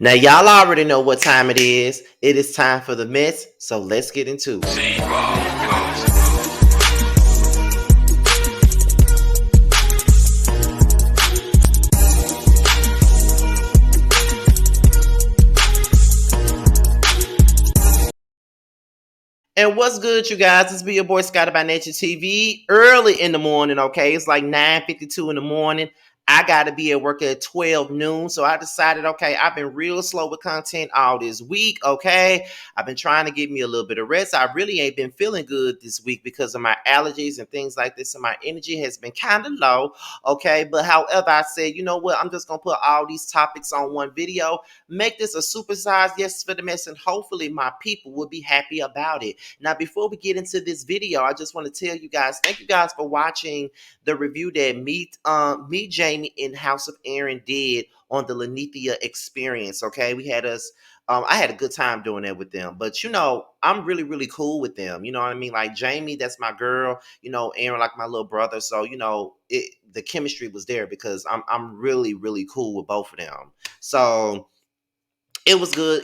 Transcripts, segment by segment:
Now, y'all already know what time it is. It is time for the mess, so let's get into it. And what's good, you guys? It's be your boy Scotty by Nature TV. Early in the morning, okay? It's like 9:52 in the morning. I got to be at work at 12 noon. So I decided, okay, I've been real slow with content all this week, okay? I've been trying to get me a little bit of rest. I really ain't been feeling good this week because of my allergies and things like this. And my energy has been kind of low, okay? But however, I said, you know what? I'm just going to put all these topics on one video, make this a supersized yes for the mess, and hopefully my people will be happy about it. Now, before we get into this video, I just want to tell you guys, thank you guys for watching the review that me, Jamie, and House of Aaron did on the Lanithia experience. Okay, I had a good time doing that with them. But I'm really, really cool with them. You know what I mean? Like Jamie, that's my girl. Aaron, like my little brother. So the chemistry was there because I'm really, really cool with both of them. So it was good.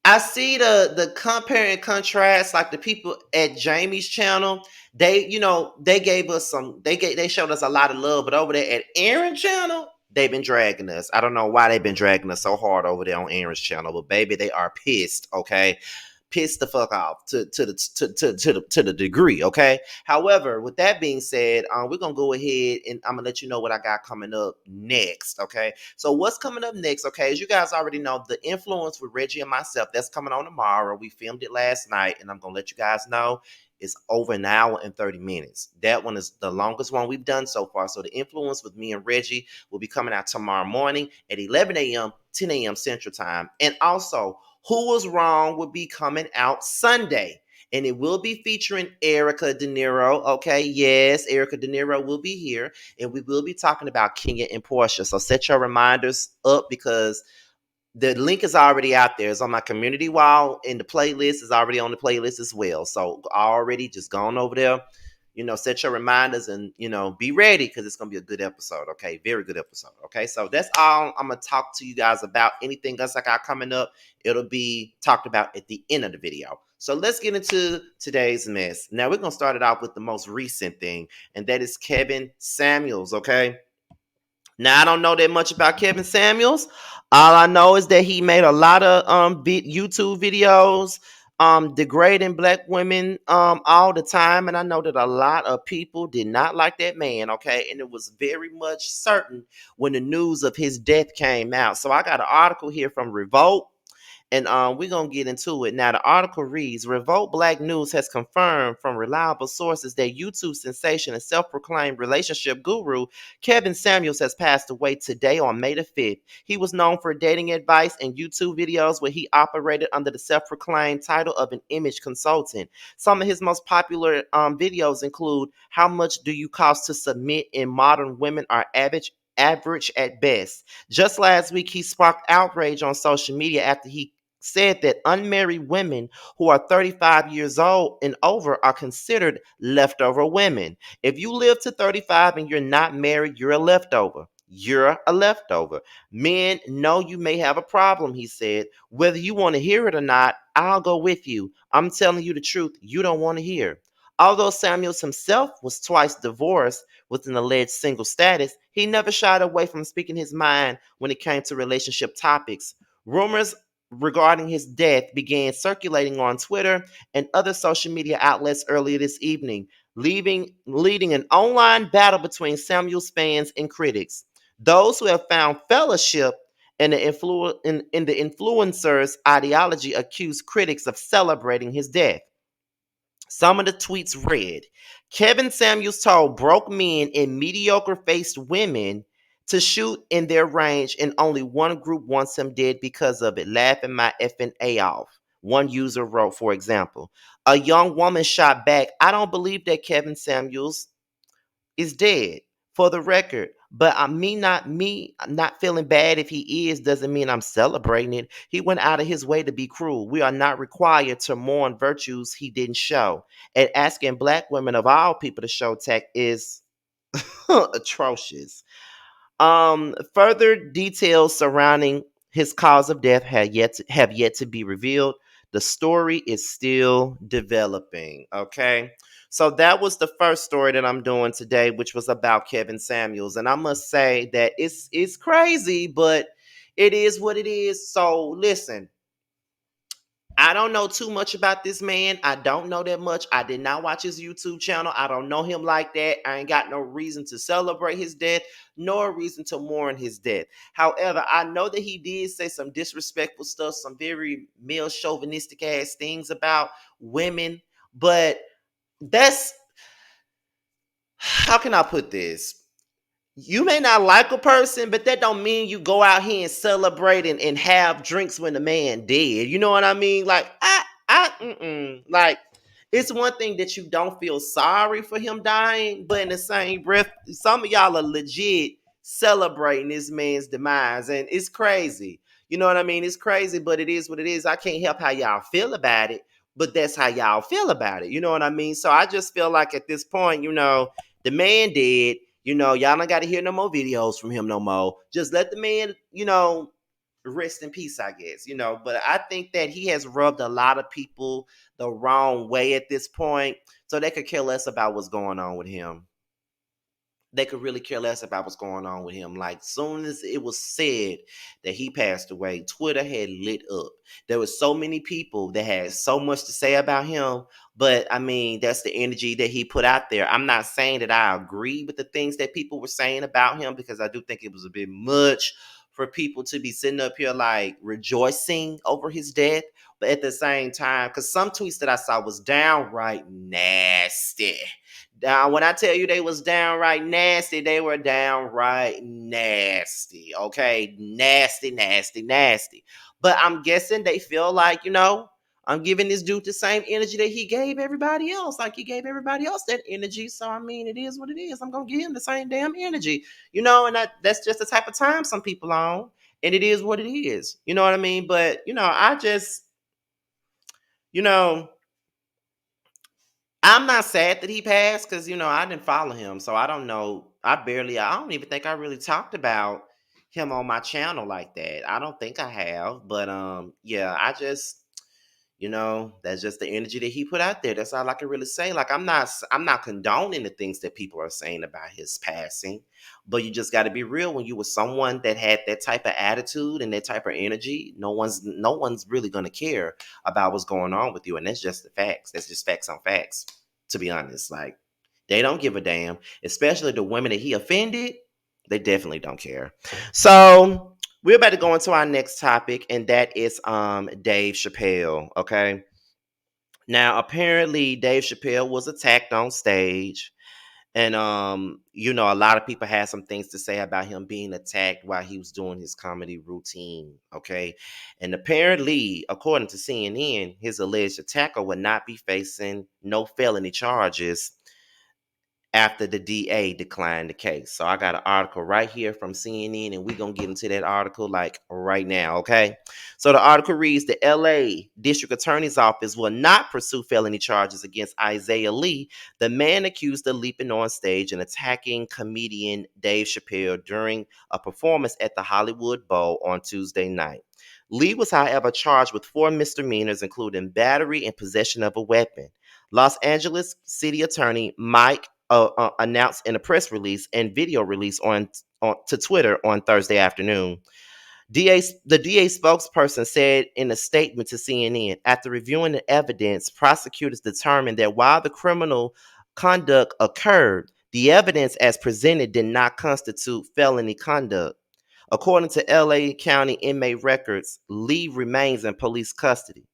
I see the compare and contrast, like the people at Jamie's channel. They gave us they showed us a lot of love, but over there at Aaron's channel, they've been dragging us. I don't know why they've been dragging us so hard over there on Aaron's channel, but baby, they are pissed. Okay, pissed the fuck off to the degree. Okay. However, with that being said, we're gonna go ahead and I'm gonna let you know what I got coming up next. Okay. So what's coming up next? Okay, as you guys already know, the influence with Reggie and myself, that's coming on tomorrow. We filmed it last night, and I'm gonna let you guys know it's over an hour and 30 minutes. That one is the longest one we've done so far. So the influence with me and Reggie will be coming out tomorrow morning at 11 a.m., 10 a.m. Central Time. And also, Who Was Wrong will be coming out Sunday. And it will be featuring Erica De Niro. Okay, yes, Erica De Niro will be here. And we will be talking about Kenya and Portia. So set your reminders up because the link is already out there. It's on my community wall, and the playlist is already on the playlist as well. So already just gone over there, set your reminders and, be ready because it's going to be a good episode. Okay. Very good episode. Okay. So that's all I'm going to talk to you guys about. Anything else I got coming up, it'll be talked about at the end of the video. So let's get into today's mess. Now we're going to start it off with the most recent thing, and that is Kevin Samuels. Okay. Now, I don't know that much about Kevin Samuels. All I know is that he made a lot of YouTube videos degrading black women all the time. And I know that a lot of people did not like that man, okay? And it was very much certain when the news of his death came out. So I got an article here from Revolt. And we're going to get into it. Now, the article reads, Revolt Black News has confirmed from reliable sources that YouTube sensation and self-proclaimed relationship guru Kevin Samuels has passed away today on May the 5th. He was known for dating advice and YouTube videos where he operated under the self-proclaimed title of an image consultant. Some of his most popular videos include How Much Do You Cost to Submit and Modern Women Are Average at best. Just last week, he sparked outrage on social media after he said that unmarried women who are 35 years old and over are considered leftover women. If you live to 35 and you're not married, you're a leftover. You're a leftover. Men know you may have a problem, he said. Whether you want to hear it or not, I'll go with you. I'm telling you the truth you don't want to hear. Although Samuels himself was twice divorced with an alleged single status, he never shied away from speaking his mind when it came to relationship topics. Rumors regarding his death began circulating on Twitter and other social media outlets earlier this evening, leading an online battle between Samuel's fans and critics. Those who have found fellowship in the influencer's ideology accuse critics of celebrating his death. Some of the tweets read, Kevin Samuels told broke men and mediocre-faced women to shoot in their range, and only one group wants him dead because of it. Laughing my effing A off. One user wrote, for example, a young woman shot back, I don't believe that Kevin Samuels is dead, for the record. But not feeling bad if he is doesn't mean I'm celebrating it. He went out of his way to be cruel. We are not required to mourn virtues he didn't show. And asking black women of all people to show tech is atrocious. Further details surrounding His cause of death have yet to be revealed. The story is still developing. Okay. So that was the first story that I'm doing today, which was about Kevin Samuels. And I must say that it's crazy, but it is what it is. So listen, I don't know too much about this man. I don't know that much. I did not watch his YouTube channel. I don't know him like that. I ain't got no reason to celebrate his death, nor a reason to mourn his death. However, I know that he did say some disrespectful stuff, some very male chauvinistic ass things about women. But that's, how can I put this? You may not like a person, but that don't mean you go out here and celebrate and have drinks when the man dead. You know what I mean? Like like it's one thing that you don't feel sorry for him dying, but in the same breath, some of y'all are legit celebrating this man's demise, and it's crazy. You know what I mean? It's crazy, but it is what it is. I can't help how y'all feel about it, but that's how y'all feel about it. You know what I mean? So I just feel like at this point, the man dead. Y'all don't got to hear no more videos from him no more. Just let the man, rest in peace, I guess, But I think that he has rubbed a lot of people the wrong way at this point, so they could care less about what's going on with him. They could really care less about what's going on with him. Like, soon as it was said that he passed away, Twitter had lit up. There were so many people that had so much to say about him, but I mean, that's the energy that he put out there. I'm not saying that I agree with the things that people were saying about him, because I do think it was a bit much for people to be sitting up here like rejoicing over his death. But at the same time, because some tweets that I saw was downright nasty. Down, when I tell you they was downright nasty, they were downright nasty. Okay, nasty, nasty, nasty. But I'm guessing they feel like, I'm giving this dude the same energy that he gave everybody else. Like, he gave everybody else that energy. So I mean, it is what it is. I'm gonna give him the same damn energy, and that's just the type of time some people on. And it is what it is. You know what I mean? But I just, you know. I'm not sad that he passed, because I didn't follow him, so I don't know. I don't even think I really talked about him on my channel like that. I don't think I have, but yeah, I just, that's just the energy that he put out there. That's all I can really say. Like, I'm not condoning the things that people are saying about his passing, but you just got to be real. When you were someone that had that type of attitude and that type of energy, no one's really gonna care about what's going on with you, and that's just the facts. That's just facts on facts. To be honest, like, they don't give a damn, especially the women that he offended. They definitely don't care. So we're about to go into our next topic, and that is Dave Chappelle. Okay. Now, apparently Dave Chappelle was attacked on stage. And a lot of people had some things to say about him being attacked while he was doing his comedy routine. Okay. And apparently, according to CNN, his alleged attacker would not be facing no felony charges after the DA declined the case. So I got an article right here from CNN, and we're going to get into that article like right now, okay? So the article reads, the LA District Attorney's Office will not pursue felony charges against Isaiah Lee, the man accused of leaping on stage and attacking comedian Dave Chappelle during a performance at the Hollywood Bowl on Tuesday night. Lee was, however, charged with 4 misdemeanors, including battery and possession of a weapon. Los Angeles City Attorney Mike announced in a press release and video release on to Twitter on Thursday afternoon. The DA spokesperson said in a statement to CNN, after reviewing the evidence, prosecutors determined that while the criminal conduct occurred, the evidence as presented did not constitute felony conduct. According to LA County inmate records, Lee remains in police custody.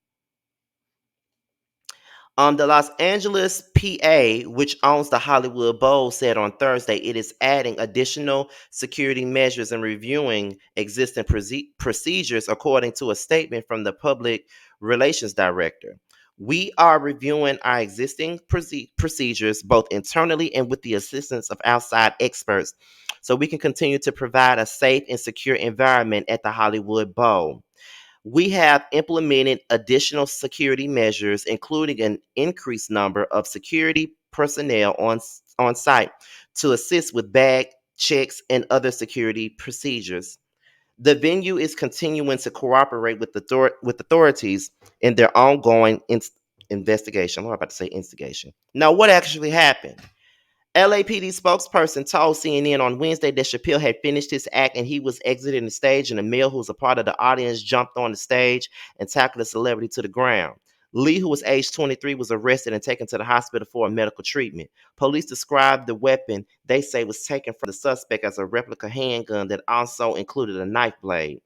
The Los Angeles PA, which owns the Hollywood Bowl, said on Thursday it is adding additional security measures and reviewing existing procedures, according to a statement from the public relations director. We are reviewing our existing procedures both internally and with the assistance of outside experts so we can continue to provide a safe and secure environment at the Hollywood Bowl. We have implemented additional security measures, including an increased number of security personnel on site to assist with bag checks and other security procedures. The venue is continuing to cooperate with with authorities in their ongoing investigation. I'm about to say instigation. Now, what actually happened? LAPD spokesperson told CNN on Wednesday that Chappelle had finished his act and he was exiting the stage, and a male who was a part of the audience jumped on the stage and tackled the celebrity to the ground. Lee, who was age 23, was arrested and taken to the hospital for a medical treatment. Police described the weapon they say was taken from the suspect as a replica handgun that also included a knife blade.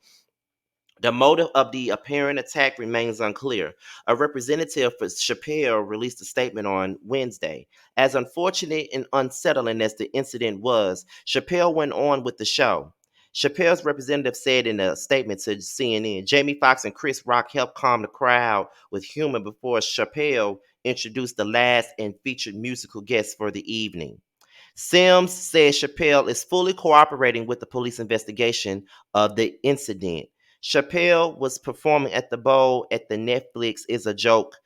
The motive of the apparent attack remains unclear. A representative for Chappelle released a statement on Wednesday. As unfortunate and unsettling as the incident was, Chappelle went on with the show. Chappelle's representative said in a statement to CNN, Jamie Foxx and Chris Rock helped calm the crowd with humor before Chappelle introduced the last and featured musical guest for the evening. Sims says Chappelle is fully cooperating with the police investigation of the incident. Chappelle was performing at the Bowl at the Netflix Is a Joke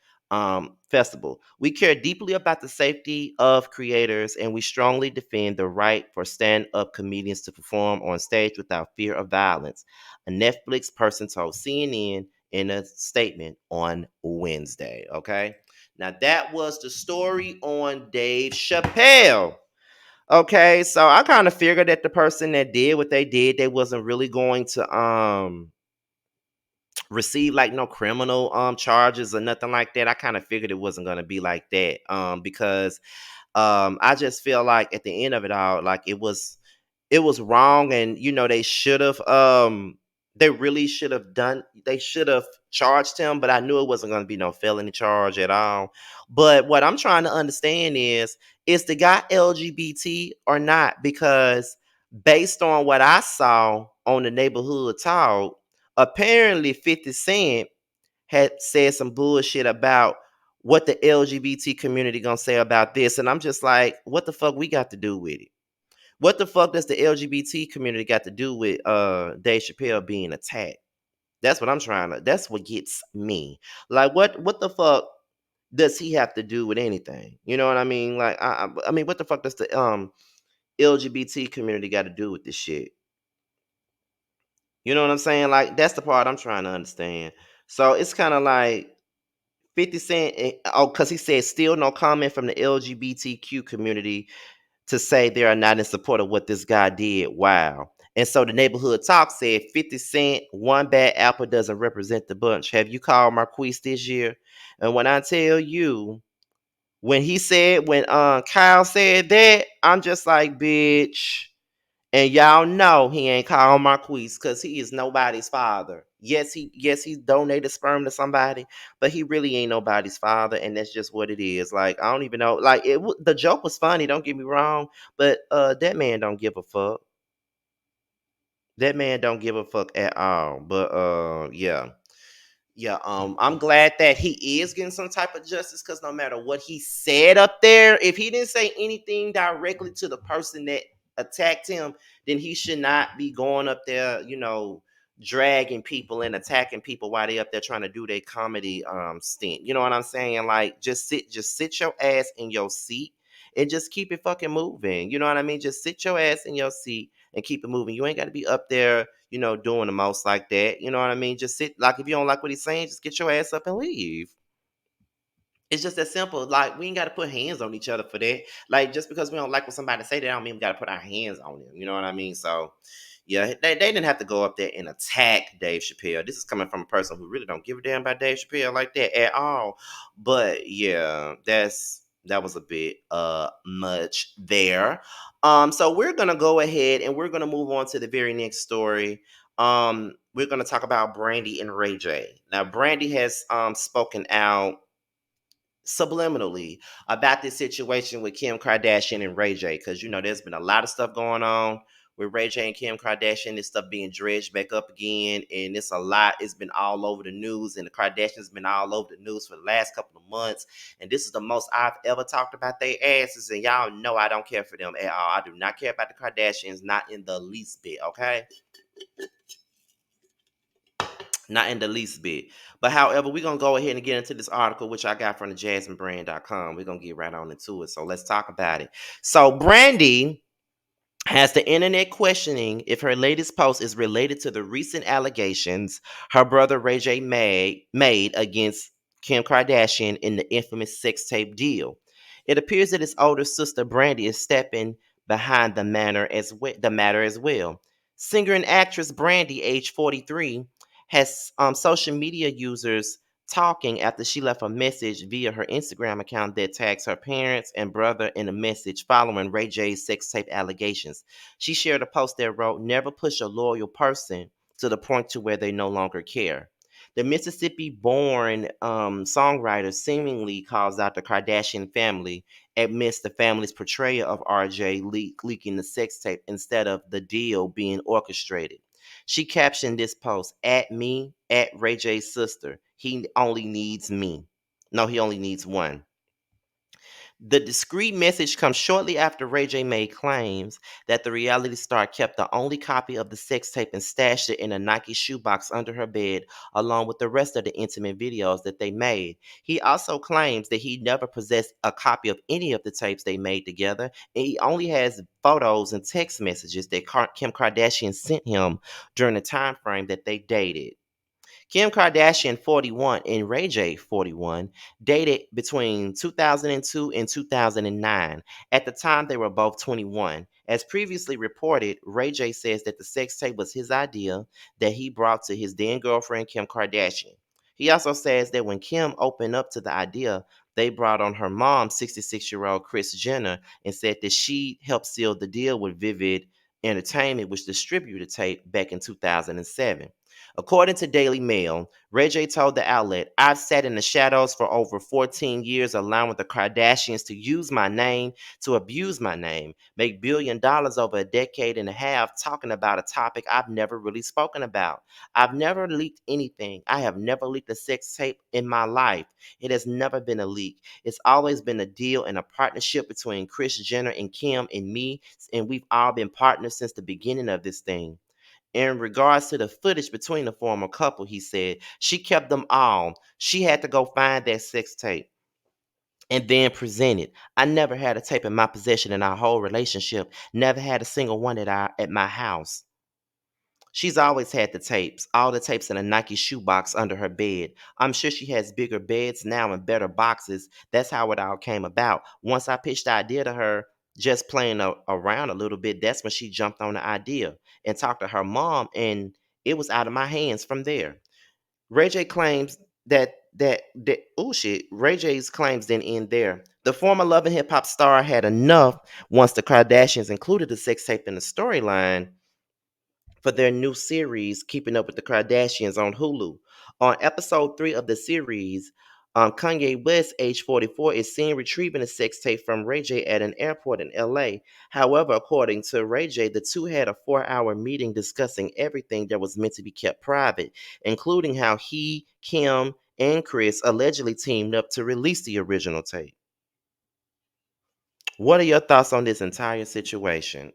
festival. We care deeply about the safety of creators, and we strongly defend the right for stand-up comedians to perform on stage without fear of violence. A Netflix person told CNN in a statement on Wednesday. Okay. Now that was the story on Dave Chappelle. Okay, so I kind of figured that the person that did what they did, they wasn't really going to receive like no criminal charges or nothing like that. I kind of figured it wasn't gonna be like that. Because I just feel like at the end of it all, like it was wrong, and they really should have charged him, but I knew it wasn't going to be no felony charge at all. But what I'm trying to understand is the guy LGBT or not? Because based on what I saw on the neighborhood talk, apparently 50 Cent had said some bullshit about what the LGBT community gonna say about this, and I'm just like, what the fuck we got to do with it? What the fuck does the LGBT community got to do with Dave Chappelle being attacked? That's what gets me. Like what the fuck does he have to do with anything? You know what I mean? Like I mean, what the fuck does the LGBT community got to do with this shit? You know what I'm saying? Like that's the part I'm trying to understand. So it's kind of like 50 Cent, because he said still no comment from the LGBTQ community to say they are not in support of what this guy did. Wow. And so the neighborhood talk said 50 Cent, one bad apple doesn't represent the bunch. Have you called Marquise this year? And when I tell you, when Kyle said that, I'm just like, bitch. And y'all know he ain't called Marquise because he is nobody's father. Yes, he donated sperm to somebody, but he really ain't nobody's father, and that's just what it is. Like I don't even know. Like the joke was funny. Don't get me wrong, but that man don't give a fuck. That man don't give a fuck at all. But yeah. Yeah, I'm glad that he is getting some type of justice because no matter what he said up there, if he didn't say anything directly to the person that attacked him, then he should not be going up there, dragging people and attacking people while they up there trying to do their comedy stint. You know what I'm saying? Like just sit your ass in your seat and just keep it fucking moving. You know what I mean? Just sit your ass in your seat and keep it moving. You ain't got to be up there doing the most like that. You know what I mean? Just sit, like, if you don't like what he's saying, just get your ass up and leave. It's just that simple. Like, we ain't got to put hands on each other for that. Like, just because we don't like what somebody say, that don't mean we got to put our hands on them. You know what I mean? So, yeah, they didn't have to go up there and attack Dave Chappelle. This is coming from a person who really don't give a damn about Dave Chappelle like that at all. But yeah, that was a bit much there. So we're gonna go ahead and we're gonna move on to the very next story. We're gonna talk about Brandy and Ray J. Now, Brandy has spoken out subliminally about this situation with Kim Kardashian and Ray J, because there's been a lot of stuff going on with Ray J and Kim Kardashian. This stuff being dredged back up again, and it's a lot. It's been all over the news, and the Kardashians been all over the news for the last couple of months. And this is the most I've ever talked about their asses, and y'all know I don't care for them at all. I do not care about the Kardashians, not in the least bit. Okay. Not in the least bit. But however, we're gonna go ahead and get into this article, which I got from the jasminebrand.com. We're gonna get right on into it. So let's talk about it. So Brandy Has the internet questioning if her latest post is related to the recent allegations her brother Ray J made against Kim Kardashian in the infamous sex tape deal. It appears that his older sister Brandy is stepping behind the matter as well. Singer and actress Brandy, age 43, has social media users talking after she left a message via her Instagram account that tags her parents and brother in a message following Ray J's sex tape allegations. She shared a post that wrote, "Never push a loyal person to the point to where they no longer care." The Mississippi-born songwriter seemingly calls out the Kardashian family amidst the family's portrayal of RJ leaking the sex tape instead of the deal being orchestrated. She captioned this post, "At me, at Ray J's sister. He only needs me. No, he only needs one." The discreet message comes shortly after Ray J made claims that the reality star kept the only copy of the sex tape and stashed it in a Nike shoebox under her bed, along with the rest of the intimate videos that they made. He also claims that he never possessed a copy of any of the tapes they made together, and he only has photos and text messages that Kim Kardashian sent him during the time frame that they dated. Kim Kardashian, 41, and Ray J, 41, dated between 2002 and 2009. At the time, they were both 21. As previously reported, Ray J says that the sex tape was his idea that he brought to his then girlfriend, Kim Kardashian. He also says that when Kim opened up to the idea, they brought on her mom, 66-year-old Kris Jenner, and said that she helped seal the deal with Vivid Entertainment, which distributed the tape back in 2007. According to Daily Mail, Ray J told the outlet, "I've sat in the shadows for over 14 years, allowing the Kardashians to use my name, to abuse my name, make $1 billion over a decade and a half, talking about a topic I've never really spoken about. I've never leaked anything. I have never leaked a sex tape in my life. It has never been a leak. It's always been a deal and a partnership between Kris Jenner and Kim and me, and we've all been partners since the beginning of this thing." In regards to the footage between the former couple, he said, "She kept them all. She had to go find that sex tape and then present it. I never had a tape in my possession in our whole relationship. Never had a single one at my house. She's always had the tapes, all the tapes in a Nike shoebox under her bed. I'm sure she has bigger beds now and better boxes. That's how it all came about. Once I pitched the idea to her, just playing around a little bit, that's when she jumped on the idea and talked to her mom, and it was out of my hands from there." Ray J claims that oh shit, Ray J's claims didn't end there. The former Love and Hip Hop star had enough once the Kardashians included the sex tape in the storyline for their new series, Keeping Up with the Kardashians, on Hulu. On episode 3 of the series, Kanye West, age 44, is seen retrieving a sex tape from Ray J at an airport in LA. However, according to Ray J, the two had a 4-hour meeting discussing everything that was meant to be kept private, including how he, Kim, and Kris allegedly teamed up to release the original tape. What are your thoughts on this entire situation?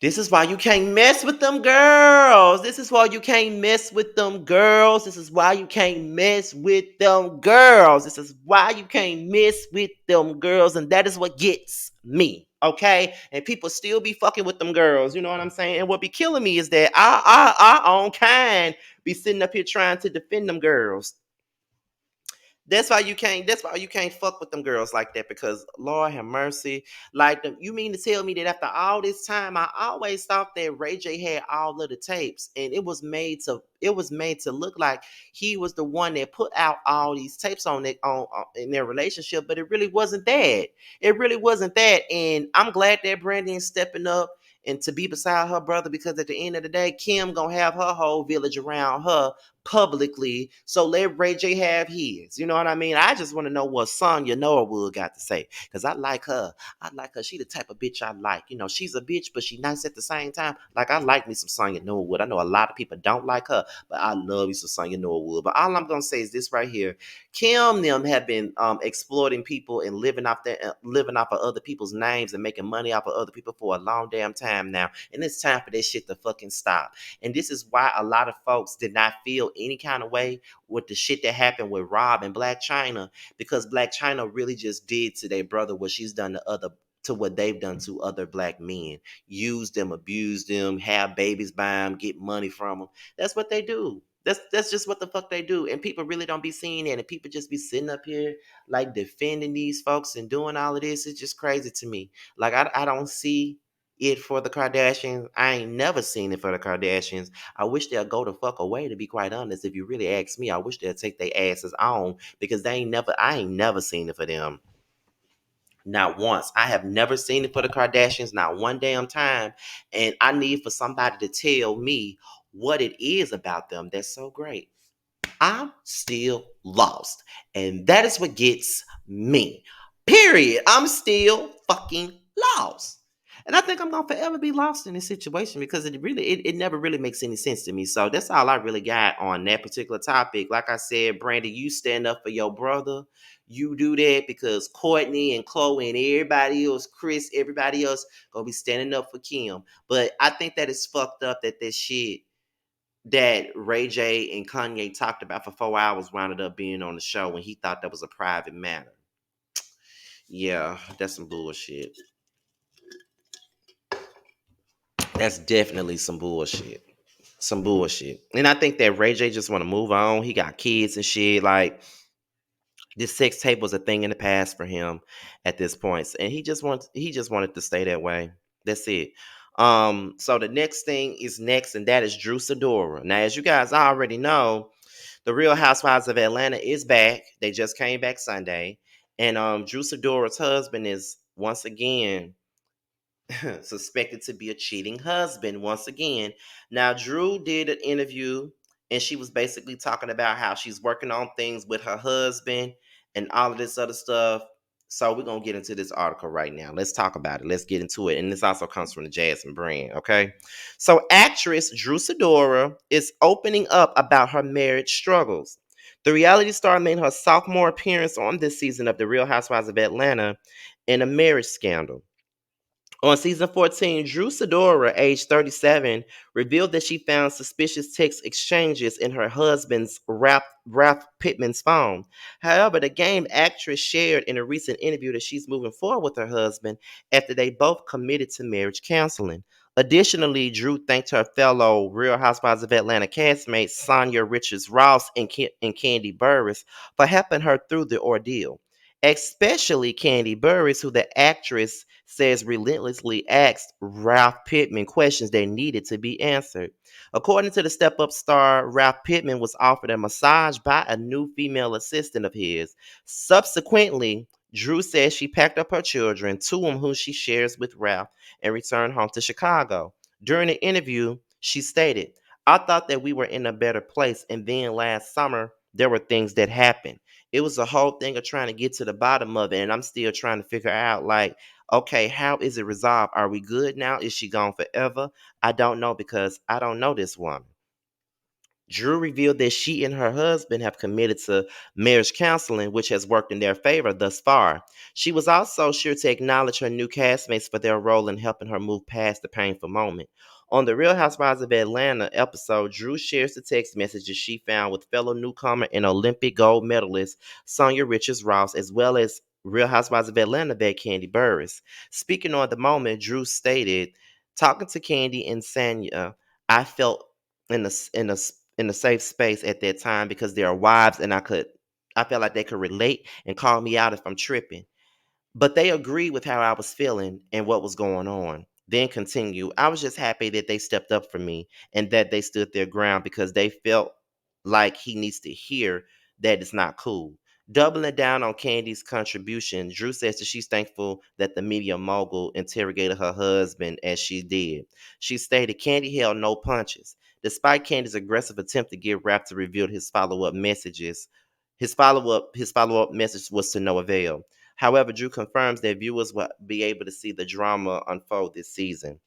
This is why you can't mess with them girls. This is why you can't mess with them girls. This is why you can't mess with them girls. This is why you can't mess with them girls. And that is what gets me. Okay? And people still be fucking with them girls. You know what I'm saying? And what be killing me is that our own kind be sitting up here trying to defend them girls. That's why you can't. That's why you can't fuck with them girls like that. Because Lord have mercy, like you mean to tell me that after all this time, I always thought that Ray J had all of the tapes, and it was made to look like he was the one that put out all these tapes on it on in their relationship, but it really wasn't that. It really wasn't that, and I'm glad that Brandy is stepping up and to be beside her brother, because at the end of the day, Kim gonna have her whole village around her publicly. So let Ray J have his. You know what I mean? I just want to know what Sonya Norwood got to say. Because I like her. I like her. She the type of bitch I like. You know, she's a bitch, but she nice at the same time. Like, I like me some Sonya Norwood. I know a lot of people don't like her, but I love me some Sonya Norwood. But all I'm gonna say is this right here. Kim and them have been exploiting people and living off of other people's names and making money off of other people for a long damn time now. And it's time for this shit to fucking stop. And this is why a lot of folks did not feel any kind of way with the shit that happened with Rob and Black China, because Black China really just did to their brother what she's done to what they've done to other black men. Use them, abuse them, have babies by them, get money from them. That's what they do. That's just what the fuck they do. And people really don't be seeing it. And people just be sitting up here like defending these folks and doing all of this. It's just crazy to me. Like I don't see it for the Kardashians. I ain't never seen it for the Kardashians. I wish they'll go the fuck away, to be quite honest. If you really ask me, I wish they'll take their asses on, because I ain't never seen it for them. Not once. I have never seen it for the Kardashians, not one damn time. And I need for somebody to tell me what it is about them that's so great. I'm still lost. And that is what gets me. Period. I'm still fucking lost. And I think I'm gonna forever be lost in this situation, because it never really makes any sense to me. So that's all I really got on that particular topic. Like I said, Brandy, you stand up for your brother. You do that, because Courtney and Chloe and everybody else, Chris, everybody else gonna be standing up for Kim. But I think that it's fucked up that this shit that Ray J and Kanye talked about for 4 hours wound up being on the show when he thought that was a private matter. Yeah, that's some bullshit. That's definitely some bullshit. Some bullshit. And I think that Ray J just want to move on. He got kids and shit. Like, this sex tape was a thing in the past for him at this point. And he just wanted to stay that way. That's it. So the next thing is next, and that is Drew Sidora. Now, as you guys already know, the Real Housewives of Atlanta is back. They just came back Sunday. And Drew Sidora's husband is once again suspected to be a cheating husband once again. Now, Drew did an interview, and she was basically talking about how she's working on things with her husband and all of this other stuff. So we're gonna get into this article right now. Let's talk about it. Let's get into it. And this also comes from the Jasmine brand. Okay. So actress Drew Sidora is opening up about her marriage struggles. The reality star made her sophomore appearance on this season of The Real Housewives of Atlanta in a marriage scandal. On season 14, Drew Sidora, age 37, revealed that she found suspicious text exchanges in her husband's Ralph Pittman's phone. However, the game actress shared in a recent interview that she's moving forward with her husband after they both committed to marriage counseling. Additionally, Drew thanked her fellow Real Housewives of Atlanta castmates Sonia Richards Ross and Candy Burris for helping her through the ordeal, especially Candy Burris, who the actress says relentlessly asked Ralph Pittman questions that needed to be answered. According to the Step Up star, Ralph Pittman was offered a massage by a new female assistant of his. Subsequently, Drew says she packed up her children, two of whom she shares with Ralph, and returned home to Chicago. During the interview, she stated, "I thought that we were in a better place, and then last summer, there were things that happened. It was a whole thing of trying to get to the bottom of it, and I'm still trying to figure out, like, okay, how is it resolved? Are we good now? Is she gone forever? I don't know, because I don't know this woman." Drew revealed that she and her husband have committed to marriage counseling, which has worked in their favor thus far. She was also sure to acknowledge her new castmates for their role in helping her move past the painful moment. On the Real Housewives of Atlanta episode, Drew shares the text messages she found with fellow newcomer and Olympic gold medalist Sonia Richards Ross, as well as Real Housewives of Atlanta vet Candy Burris. Speaking on the moment, Drew stated, "Talking to Candy and Sanya, I felt in a safe space at that time, because they are wives, and I felt like they could relate and call me out if I'm tripping. But they agreed with how I was feeling and what was going on." Then continue, "I was just happy that they stepped up for me and that they stood their ground, because they felt like he needs to hear that it's not cool." Doubling down on Candy's contribution, Drew says that she's thankful that the media mogul interrogated her husband as she did. She stated, "Candy held no punches." Despite Candy's aggressive attempt to get Rap to reveal his follow-up messages, his follow-up message was to no avail. However, Drew confirms that viewers will be able to see the drama unfold this season.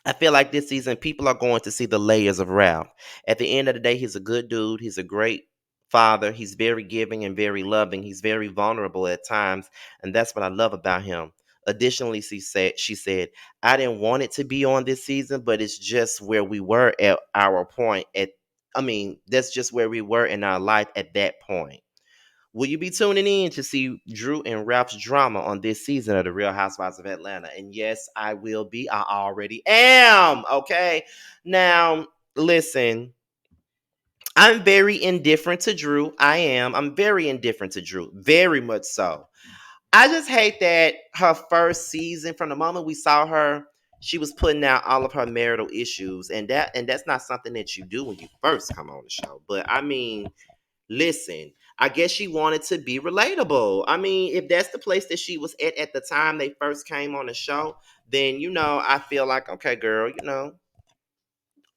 "I feel like this season people are going to see the layers of Ralph. At the end of the day, he's a good dude. He's a great father. He's very giving and very loving. He's very vulnerable at times, and that's what I love about him." Additionally, she said, "I didn't want it to be on this season, but it's just where we were at our point I mean, that's just where we were in our life at that point. Will you be tuning in to see Drew and Ralph's drama on this season of The Real Housewives of Atlanta? And yes, I will be. I already am. Okay. Now, listen, I'm very indifferent to Drew. I am. I'm very indifferent to Drew. Very much so. I just hate that her first season, from the moment we saw her, she was putting out all of her marital issues. And that's not something that you do when you first come on the show. But I mean, listen, I guess she wanted to be relatable. I mean, if that's the place that she was at the time they first came on the show, then I feel like, okay, girl,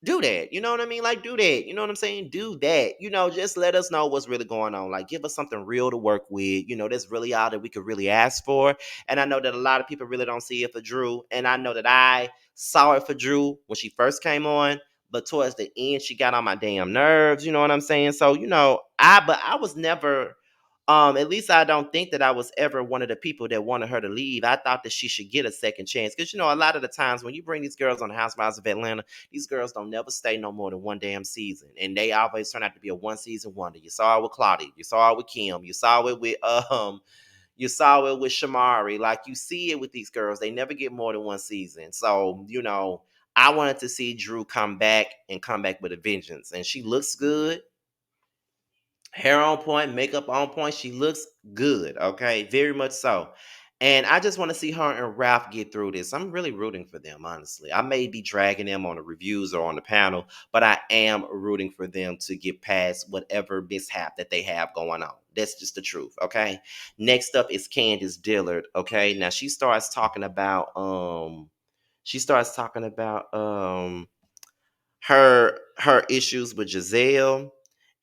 do that. You know what I mean? Like, do that. You know what I'm saying? Do that. Just let us know what's really going on. Like, give us something real to work with. That's really all that we could really ask for. And I know that a lot of people really don't see it for Drew. And I know that I saw it for Drew when she first came on. But towards the end, she got on my damn nerves. You know what I'm saying? So, I was never at least I don't think that I was ever one of the people that wanted her to leave. I thought that she should get a second chance. Because, a lot of the times when you bring these girls on the Housewives of Atlanta, these girls don't never stay no more than one damn season. And they always turn out to be a one season wonder. You saw it with Claudia. You saw it with Kim. You saw it with Shamari. Like, you see it with these girls. They never get more than one season. So, I wanted to see Drew come back and come back with a vengeance. And she looks good. Hair on point, makeup on point. She looks good, okay? Very much so. And I just want to see her and Ralph get through this. I'm really rooting for them, honestly. I may be dragging them on the reviews or on the panel, but I am rooting for them to get past whatever mishap that they have going on. That's just the truth, okay? Next up is Candiace Dillard, okay? Now she starts talking about her issues with Gizelle,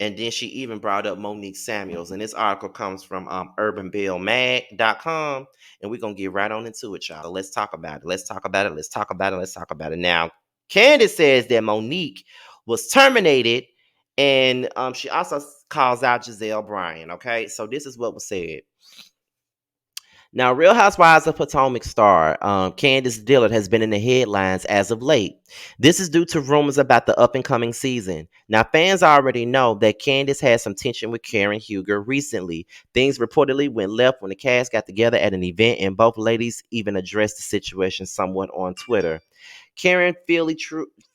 and then she even brought up Monique Samuels. And this article comes from urbanbellmag.com, and we're gonna get right on into it, y'all. So let's talk about it. Let's talk about it. Let's talk about it. Let's talk about it. Now, Candace says that Monique was terminated, and she also calls out Giselle Bryant. Okay, so this is what was said. Now, Real Housewives of Potomac star Candiace Dillard has been in the headlines as of late. This is due to rumors about the up and coming season. Now, fans already know that Candiace had some tension with Karen Huger recently. Things reportedly went left when the cast got together at an event, and both ladies even addressed the situation somewhat on Twitter. Karen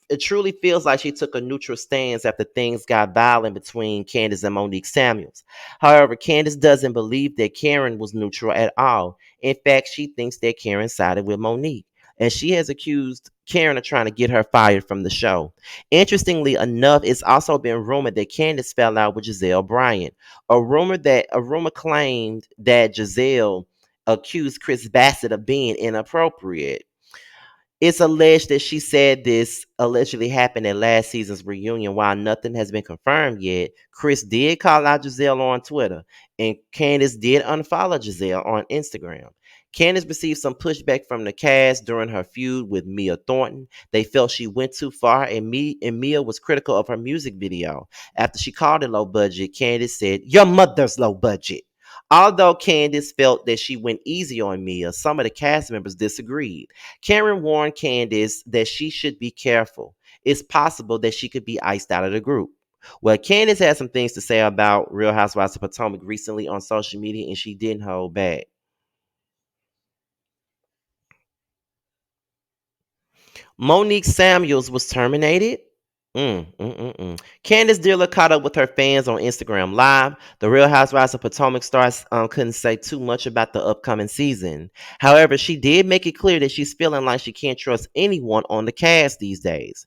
it truly feels like she took a neutral stance after things got violent between Candace and Monique Samuels. However, Candace doesn't believe that Karen was neutral at all. In fact, she thinks that Karen sided with Monique, and she has accused Karen of trying to get her fired from the show. Interestingly enough, it's also been rumored that Candace fell out with Giselle Bryant. A rumor claimed that Giselle accused Chris Bassett of being inappropriate. It's alleged that she said this allegedly happened at last season's reunion. While nothing has been confirmed yet, Chris did call out Giselle on Twitter, and Candace did unfollow Giselle on Instagram. Candace received some pushback from the cast during her feud with Mia Thornton. They felt she went too far, and Mia was critical of her music video. After she called it low budget, Candace said, "Your mother's low budget." Although Candace felt that she went easy on Mia, some of the cast members disagreed. Karen warned Candace that she should be careful. It's possible that she could be iced out of the group. Well, Candace had some things to say about Real Housewives of Potomac recently on social media, and she didn't hold back. Monique Samuels was terminated. Candace Dillard caught up with her fans on Instagram Live. The Real Housewives of Potomac stars couldn't say too much about the upcoming season. However, she did make it clear that she's feeling like she can't trust anyone on the cast these days.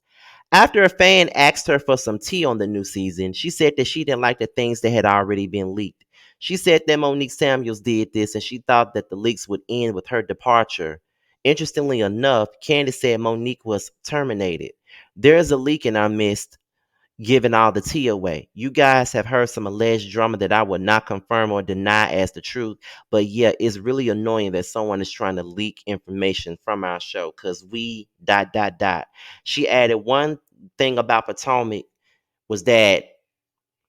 After a fan asked her for some tea on the new season, she said that she didn't like the things that had already been leaked. She said that Monique Samuels did this, and she thought that the leaks would end with her departure. Interestingly enough, Candace said Monique was terminated. There's a leak in our midst, giving all the tea away. You guys have heard some alleged drama that I would not confirm or deny as the truth, but yeah, it's really annoying that someone is trying to leak information from our show because we dot dot dot. She added one thing about Potomac was that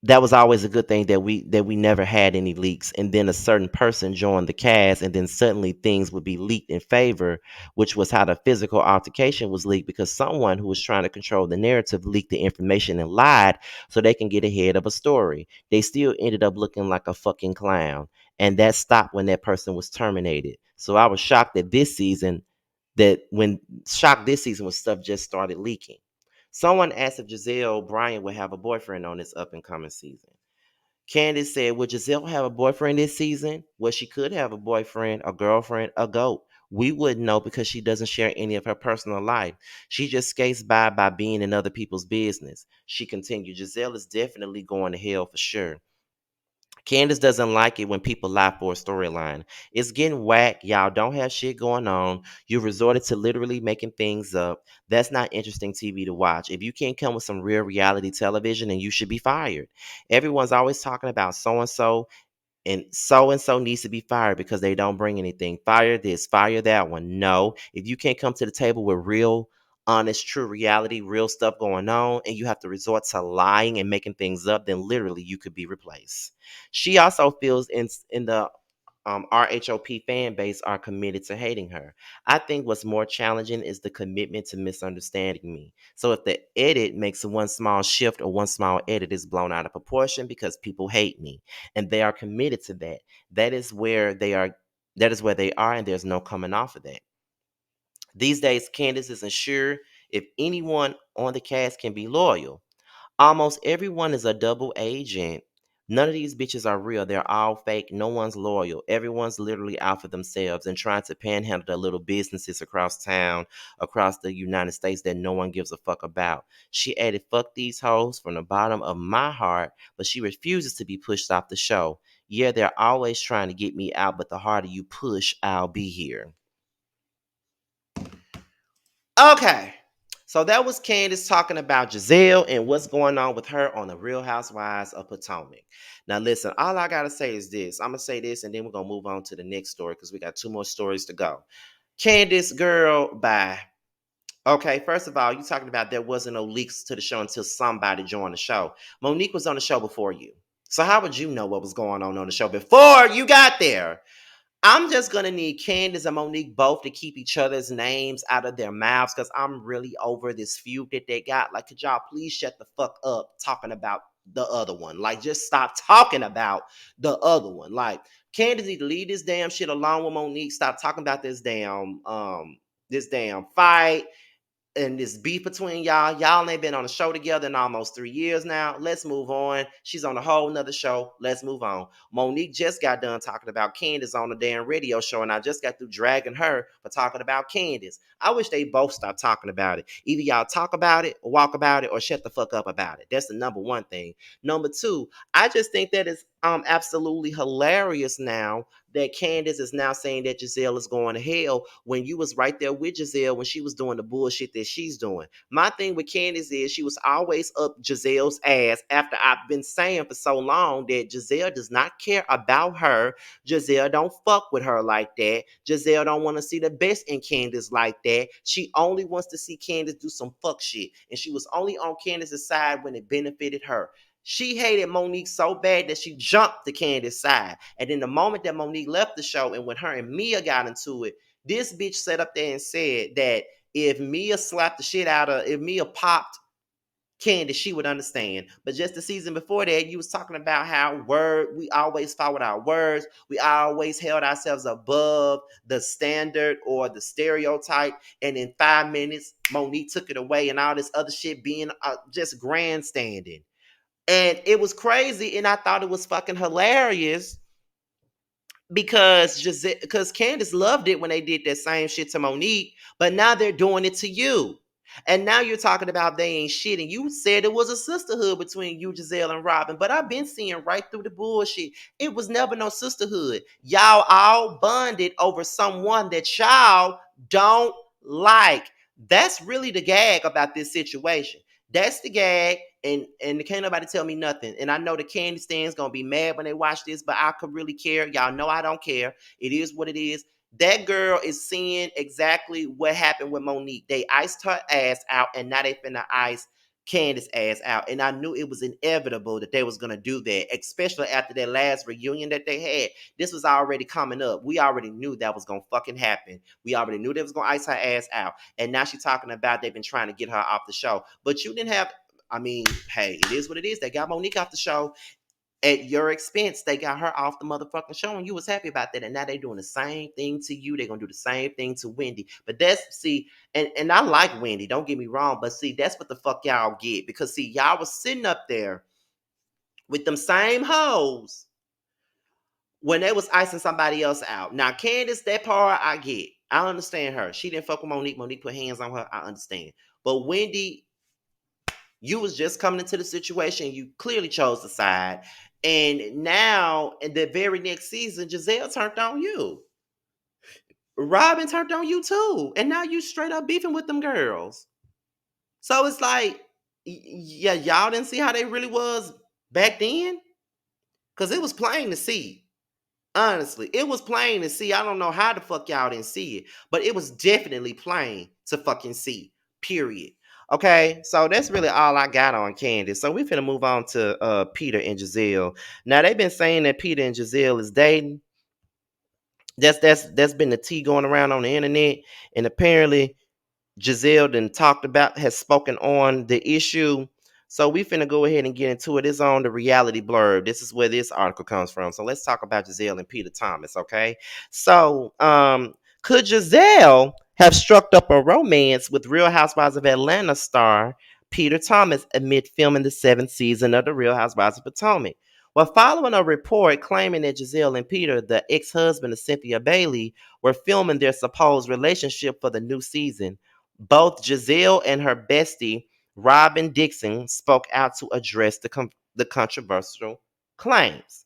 that was always a good thing that we never had any leaks, and then a certain person joined the cast, and then suddenly things would be leaked in favor, which was how the physical altercation was leaked, because someone who was trying to control the narrative leaked the information and lied so they can get ahead of a story. They still ended up looking like a fucking clown, and that stopped when that person was terminated. So I was shocked that this season that when shocked this season when stuff just started leaking. Someone asked if Giselle Bryant would have a boyfriend on this up and coming season. Candace said, would Giselle have a boyfriend this season? Well, she could have a boyfriend, a girlfriend, a goat. We wouldn't know because she doesn't share any of her personal life. She just skates by being in other people's business. She continued, Giselle is definitely going to hell for sure. Candace doesn't like it when people lie for a storyline. It's getting whack. Y'all don't have shit going on. You resorted to literally making things up. That's not interesting TV to watch. If you can't come with some real reality television, then you should be fired. Everyone's always talking about so and so needs to be fired because they don't bring anything. Fire this, fire that one. No, if you can't come to the table with real, honest, true reality, real stuff going on, and you have to resort to lying and making things up, then literally you could be replaced. She also feels in the RHOP fan base are committed to hating her. I think what's more challenging is the commitment to misunderstanding me. So if the edit makes one small shift or one small edit is blown out of proportion because people hate me and they are committed to that, that is where they are. That is where they are, and there's no coming off of that. These days, Candace isn't sure if anyone on the cast can be loyal. Almost everyone is a double agent. None of these bitches are real. They're all fake. No one's loyal. Everyone's literally out for themselves and trying to panhandle their little businesses across town, across the United States that no one gives a fuck about. She added, fuck these hoes from the bottom of my heart, but she refuses to be pushed off the show. Yeah, they're always trying to get me out, but the harder you push, I'll be here. Okay. So that was Candace talking about Giselle and what's going on with her on the Real Housewives of Potomac. Now, listen, all I got to say is this. I'm going to say this and then we're going to move on to the next story because we got two more stories to go. Candace, girl, bye. Okay, first of all, you talking about there wasn't no leaks to the show until somebody joined the show. Monique was on the show before you. So how would you know what was going on the show before you got there? I'm just gonna need Candace and Monique both to keep each other's names out of their mouths because I'm really over this feud that they got. Like, could y'all please shut the fuck up talking about the other one? Like, just stop talking about the other one. Like, Candace need to leave this damn shit along with Monique. Stop talking about this damn fight and this beef between y'all. Y'all ain't been on a show together in almost 3 years now. Let's move on. She's on a whole nother show. Let's move on. Monique just got done talking about Candace on the damn radio show, and I just got through dragging her for talking about Candace. I wish they both stopped talking about it. Either y'all talk about it, or walk about it, or shut the fuck up about it. That's the number one thing. Number two, I just think that is absolutely hilarious now that Candace is now saying that Giselle is going to hell when you was right there with Giselle when she was doing the bullshit that she's doing. My thing with Candace is she was always up Giselle's ass after I've been saying for so long that Giselle does not care about her. Giselle don't fuck with her like that. Giselle don't want to see the best in Candace like that. She only wants to see Candace do some fuck shit. And she was only on Candace's side when it benefited her. She hated Monique so bad that she jumped to Candace's side. And then the moment that Monique left the show and when her and Mia got into it, this bitch sat up there and said that if Mia popped Candace, she would understand. But just the season before that, you was talking about how we always followed our words. We always held ourselves above the standard or the stereotype. And in 5 minutes, Monique took it away and all this other shit being just grandstanding. And it was crazy, and I thought it was fucking hilarious because Candace loved it when they did that same shit to Monique, but now they're doing it to you. And now you're talking about they ain't shit, and you said it was a sisterhood between you, Gizelle, and Robin, but I've been seeing right through the bullshit. It was never no sisterhood. Y'all all bonded over someone that y'all don't like. That's really the gag about this situation. That's the gag, and can't nobody tell me nothing. And I know the candy stand's gonna be mad when they watch this, but I could really care. Y'all know I don't care. It is what it is. That girl is seeing exactly what happened with Monique. They iced her ass out, and now they finna ice Candace ass out. And I knew it was inevitable that they was gonna do that, especially after that last reunion that they had. This was already coming up. We already knew that was gonna fucking happen. We already knew they was gonna ice her ass out. And now she's talking about they've been trying to get her off the show. But you didn't have, I mean, hey, it is what it is. They got Monique off the show at your expense. They got her off the motherfucking show, and you was happy about that. And now they doing the same thing to you. They're gonna do the same thing to Wendy. But that's, see, and I like Wendy, don't get me wrong, but see, that's what the fuck y'all get. Because see, y'all was sitting up there with them same hoes when they was icing somebody else out. Now Candace, that part I get. I understand her. She didn't fuck with Monique. Monique put hands on her. I understand. But Wendy, you was just coming into the situation. You clearly chose the side. And now, in the very next season, Gizelle turned on you. Robin turned on you too. And now you straight up beefing with them girls. So it's like, yeah, y'all didn't see how they really was back then? Because it was plain to see. Honestly, it was plain to see. I don't know how the fuck y'all didn't see it, but it was definitely plain to fucking see. Period. Okay, so that's really all I got on Candace. So we finna move on to Peter and Gizelle. Now they've been saying that Peter and Gizelle is dating. That's been the tea going around on the internet, and apparently Gizelle then talked about, has spoken on the issue. So we finna go ahead and get into it. It's on the reality blurb. This is where this article comes from. So let's talk about Gizelle and Peter Thomas, okay? So could Gizelle have struck up a romance with Real Housewives of Atlanta star Peter Thomas amid filming the seventh season of the Real Housewives of Potomac? Well, following a report claiming that Gizelle and Peter, the ex-husband of Cynthia Bailey, were filming their supposed relationship for the new season, both Gizelle and her bestie, Robin Dixon, spoke out to address the controversial claims.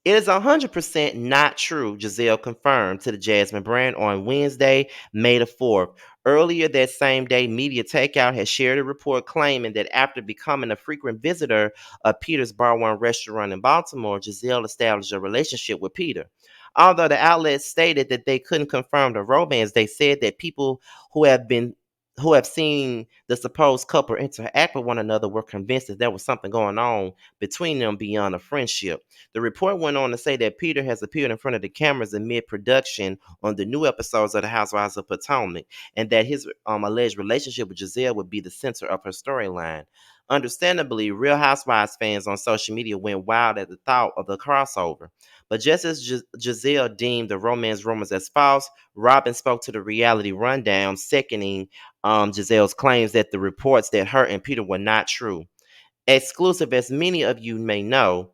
It is 100% not true, Gizelle confirmed to the Jasmine brand on Wednesday, May the 4th. Earlier that same day, Media Takeout had shared a report claiming that after becoming a frequent visitor of Peter's Bar One restaurant in Baltimore, Gizelle established a relationship with Peter. Although the outlet stated that they couldn't confirm the romance, they said that people who have been who have seen the supposed couple interact with one another were convinced that there was something going on between them beyond a friendship. The report went on to say that Peter has appeared in front of the cameras in mid-production on the new episodes of The Housewives of Potomac, and that his alleged relationship with Gizelle would be the center of her storyline. Understandably, Real Housewives fans on social media went wild at the thought of the crossover. But just as Giselle deemed the romance rumors as false, Robin spoke to the reality rundown, seconding Giselle's claims that the reports that her and Peter were not true. Exclusive, as many of you may know,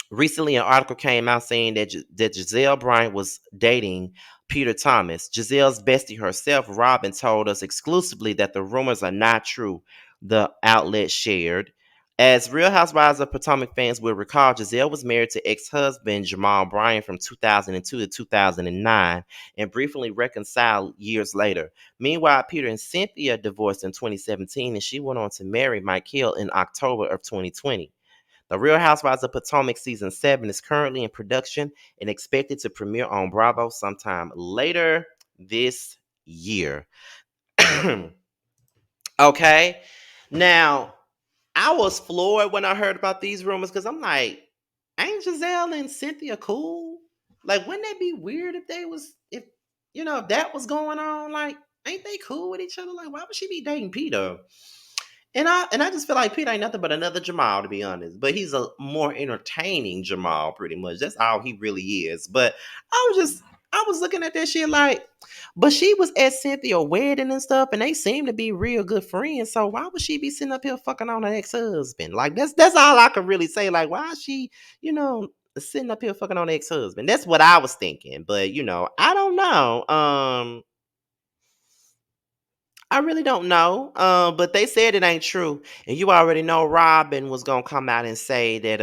recently an article came out saying that Gizelle Bryant was dating Peter Thomas. Giselle's bestie herself, Robin, told us exclusively that the rumors are not true, the outlet shared. As Real Housewives of Potomac fans will recall, Gizelle was married to ex-husband Jamal Bryant from 2002 to 2009 and briefly reconciled years later. Meanwhile, Peter and Cynthia divorced in 2017 and she went on to marry Mike Hill in October of 2020. The Real Housewives of Potomac Season 7 is currently in production and expected to premiere on Bravo sometime later this year. Okay? Now, I was floored when I heard about these rumors because I'm like, ain't Gizelle and Cynthia cool? Like, wouldn't that be weird if they was, if that was going on? Like, ain't they cool with each other? Like, why would she be dating Peter? And I just feel like Pete ain't nothing but another Jamal, to be honest. But he's a more entertaining Jamal, pretty much. That's all he really is. But I was looking at that shit like, but she was at Cynthia's wedding and stuff, and they seem to be real good friends. So why would she be sitting up here fucking on an ex-husband? Like that's all I can really say. Like, why is she, sitting up here fucking on an ex-husband? That's what I was thinking. But I don't know. I really don't know. But they said it ain't true. And you already know Robin was gonna come out and say that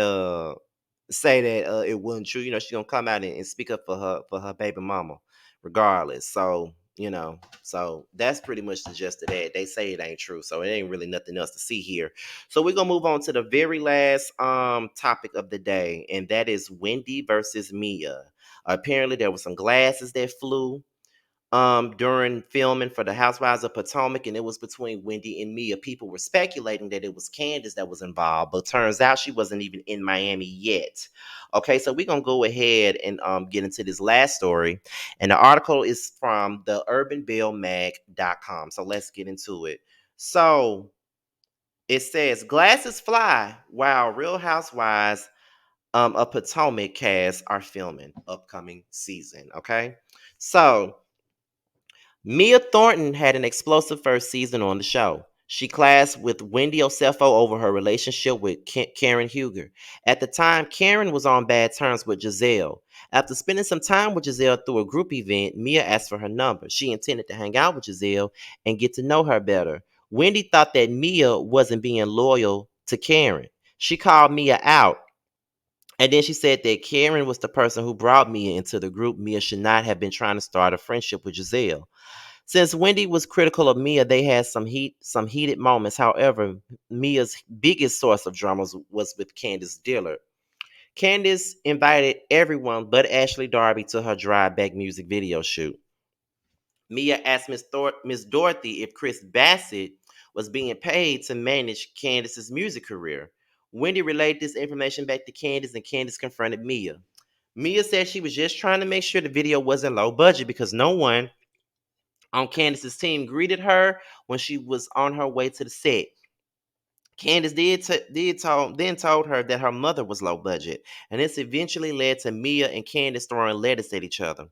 it wasn't true. She's gonna come out and speak up for her baby mama, regardless. So that's pretty much the gist of that. They say it ain't true. So it ain't really nothing else to see here. So we're gonna move on to the very last topic of the day, and that is Wendy versus Mia. Apparently there were some glasses that flew. during filming for the Housewives of Potomac, and it was between Wendy and Mia. People were speculating that it was Candace that was involved, but turns out she wasn't even in Miami yet. Okay, so we're gonna go ahead and get into this last story. And the article is from the urbanbellmag.com. So let's get into it. So it says glasses fly while Real Housewives of Potomac cast are filming upcoming season. Okay. So Mia Thornton had an explosive first season on the show. She clashed with Wendy Osefo over her relationship with Karen Huger. At the time, Karen was on bad terms with Gizelle. After spending some time with Gizelle through a group event, Mia asked for her number. She intended to hang out with Gizelle and get to know her better. Wendy thought that Mia wasn't being loyal to Karen. She called Mia out, and then she said that Karen was the person who brought Mia into the group. Mia should not have been trying to start a friendship with Gizelle. Since Wendy was critical of Mia, they had some heated moments. However, Mia's biggest source of drama was with Candiace Dillard. Candiace invited everyone but Ashley Darby to her Drive Back music video shoot. Mia asked Miss Dorothy if Chris Bassett was being paid to manage Candace's music career. Wendy relayed this information back to Candiace, and Candiace confronted Mia. Mia said she was just trying to make sure the video wasn't low budget because no one on Candace's team greeted her when she was on her way to the set. Candace then told her that her mother was low budget, and this eventually led to Mia and Candace throwing letters at each other.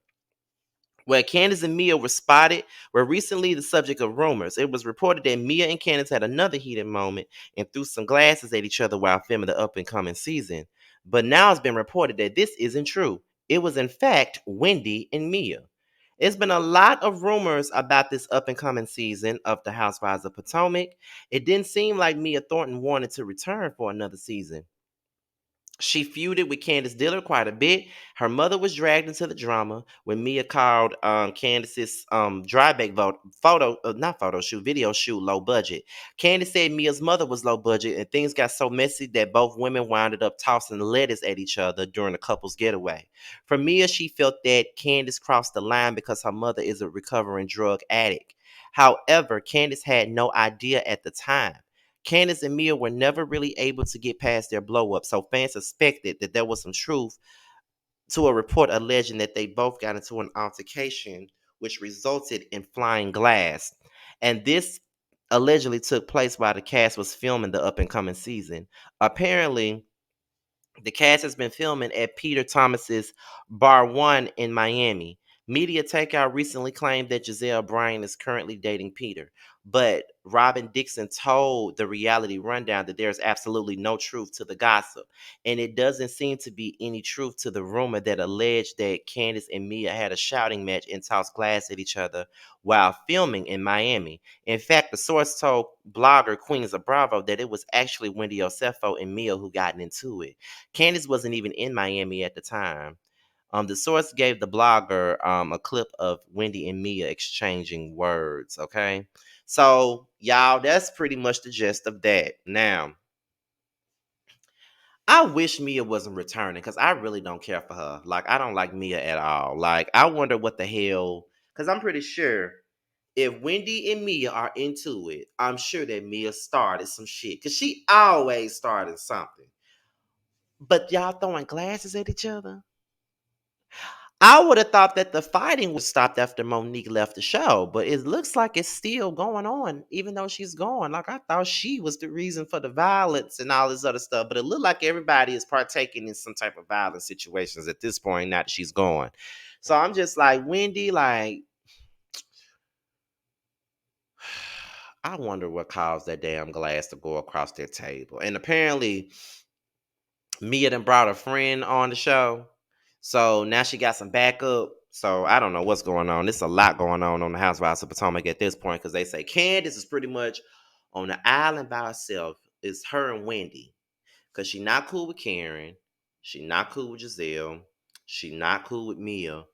Where Candace and Mia were recently the subject of rumors. It was reported that Mia and Candace had another heated moment and threw some glasses at each other while filming the up and coming season. But now it's been reported that this isn't true. It was in fact Wendy and Mia. It's been a lot of rumors about this up and coming season of The Housewives of Potomac. It didn't seem like Mia Thornton wanted to return for another season. She feuded with Candiace Dillard quite a bit. Her mother was dragged into the drama when Mia called Candace's dryback not photo shoot, video shoot low budget. Candace said Mia's mother was low budget, and things got so messy that both women wound up tossing letters at each other during the couple's getaway. For Mia, she felt that Candace crossed the line because her mother is a recovering drug addict. However, Candace had no idea at the time. Candace and Mia were never really able to get past their blow up, so fans suspected that there was some truth to a report alleging that they both got into an altercation, which resulted in flying glass. And this allegedly took place while the cast was filming the up and coming season. Apparently, the cast has been filming at Peter Thomas's Bar One in Miami. Media Takeout recently claimed that Bryant is currently dating Peter, but Robin Dixon told the Reality Rundown that there's absolutely no truth to the gossip, and it doesn't seem to be any truth to the rumor that alleged that Candace and Mia had a shouting match and tossed glass at each other while filming in Miami. In fact, the source told blogger Queens of Bravo that it was actually Wendy Osefo and Mia who got into it. Candace wasn't even in Miami at the time. The source gave the blogger a clip of Wendy and Mia exchanging words. Okay, so y'all, that's pretty much the gist of that. Now, I wish Mia wasn't returning because I really don't care for her. Like, I don't like Mia at all. Like, I wonder what the hell. Because I'm pretty sure if Wendy and Mia are into it, I'm sure that Mia started some shit because she always started something. But y'all throwing glasses at each other? I would have thought that the fighting was stopped after Monique left the show, but it looks like it's still going on, even though she's gone. Like I thought she was the reason for the violence and all this other stuff, but it looked like everybody is partaking in some type of violent situations at this point now that she's gone. So I'm just like, Wendy, like, I wonder what caused that damn glass to go across their table. And apparently, Mia done brought a friend on the show. So now she got some backup. So I don't know what's going on. There's a lot going on the Housewives of Potomac at this point because they say Candace is pretty much on the island by herself. It's her and Wendy because she not cool with Karen. She not cool with Gizelle. She not cool with Mia.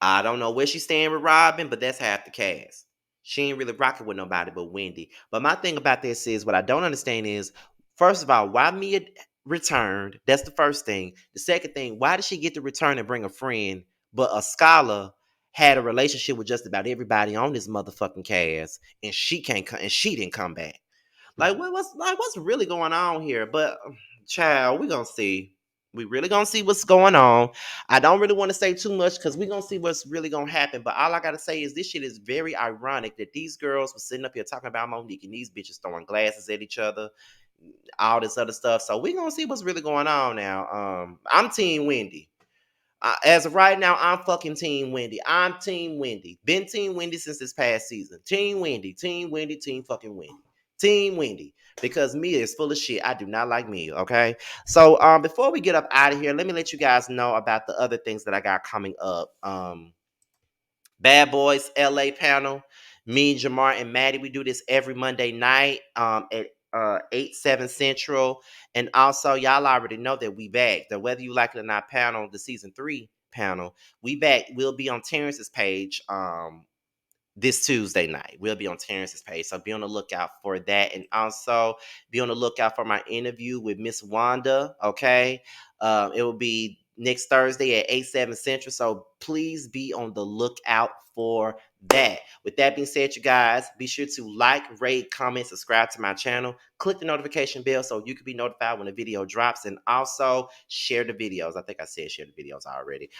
I don't know where she's staying with Robin, but that's half the cast. She ain't really rocking with nobody but Wendy. But my thing about this is what I don't understand is, first of all, why Mia returned? That's the first thing. The second thing, why did she get to return and bring a friend, but a scholar had a relationship with just about everybody on this motherfucking cast, and she can't come, and she didn't come back. Like what's really going on here? But child, we gonna see. We really gonna see what's going on. I don't really want to say too much because we gonna see what's really gonna happen. But all I gotta say is this shit is very ironic that these girls were sitting up here talking about Monique and these bitches throwing glasses at each other, all this other stuff. So we gonna see what's really going on now. I'm Team Wendy. As of right now, I'm fucking Team Wendy. I'm Team Wendy. Been Team Wendy since this past season. Team Wendy, Team Wendy, Team fucking Wendy. Team Wendy. Because Mia is full of shit. I do not like Mia, okay? So before we get up out of here, let me let you guys know about the other things that I got coming up. Bad Boys LA panel. Me, Jamar, and Maddie, we do this every Monday night at 8, 7 Central. And also, y'all already know that we back. The Whether You Like It or Not panel, the season 3 panel, we back. We'll be on Terrence's page this Tuesday night. We'll be on Terrence's page. So be on the lookout for that. And also be on the lookout for my interview with Miss Wanda. Okay. It will be next Thursday at 8, 7 Central. So please be on the lookout for that. With that being said, you guys, be sure to like, rate, comment, subscribe to my channel. Click the notification bell so you can be notified when the video drops. And also share the videos. I think I said share the videos already.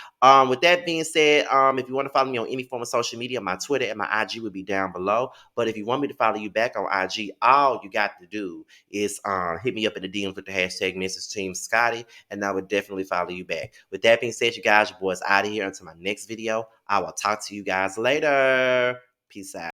With that being said, if you want to follow me on any form of social media, my Twitter and my IG will be down below. But if you want me to follow you back on IG, all you got to do is hit me up in the DMs with the hashtag Mrs. Team Scotty, and I would definitely follow you back. With that being said, you guys, your boys out of here. Until my next video, I will talk to you guys later. Peace out.